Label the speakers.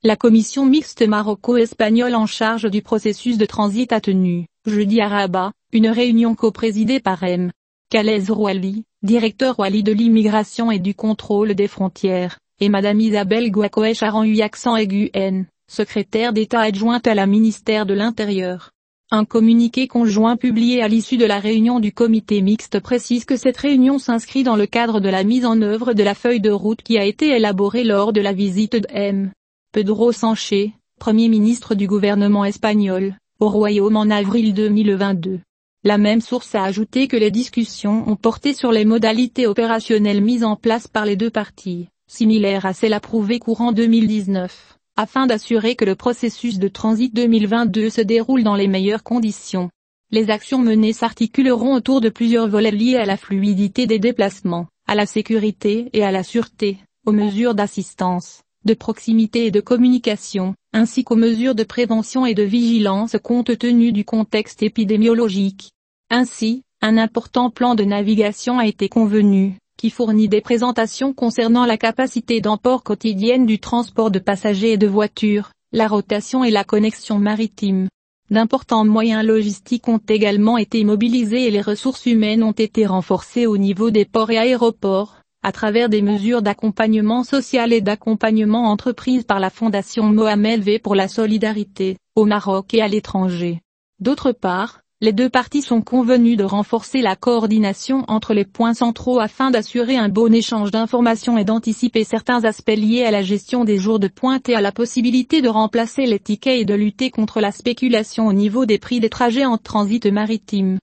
Speaker 1: La commission mixte maroco-espagnole en charge du processus de transit a tenu, jeudi à Rabat, une réunion coprésidée par M. Khalez Rouali, directeur Rouali de l'immigration et du contrôle des frontières, et Madame Isabelle Gouakoé Charan accent aigu N, secrétaire d'État adjointe à la ministère de l'Intérieur. Un communiqué conjoint publié à l'issue de la réunion du comité mixte précise que cette réunion s'inscrit dans le cadre de la mise en œuvre de la feuille de route qui a été élaborée lors de la visite de M. Pedro Sánchez, Premier ministre du gouvernement espagnol, au Royaume en avril 2022. La même source a ajouté que les discussions ont porté sur les modalités opérationnelles mises en place par les deux parties, similaires à celles approuvées courant 2019. Afin d'assurer que le processus de transit 2022 se déroule dans les meilleures conditions. Les actions menées s'articuleront autour de plusieurs volets liés à la fluidité des déplacements, à la sécurité et à la sûreté, aux mesures d'assistance, de proximité et de communication, ainsi qu'aux mesures de prévention et de vigilance compte tenu du contexte épidémiologique. Ainsi, un important plan de navigation a été convenu, qui fournit des présentations concernant la capacité d'emport quotidienne du transport de passagers et de voitures, la rotation et la connexion maritime. D'importants moyens logistiques ont également été mobilisés et les ressources humaines ont été renforcées au niveau des ports et aéroports, à travers des mesures d'accompagnement social et d'accompagnement entreprises par la Fondation Mohamed V pour la solidarité, au Maroc et à l'étranger. D'autre part, les deux parties sont convenues de renforcer la coordination entre les points centraux afin d'assurer un bon échange d'informations et d'anticiper certains aspects liés à la gestion des jours de pointe et à la possibilité de remplacer les tickets et de lutter contre la spéculation au niveau des prix des trajets en transit maritime.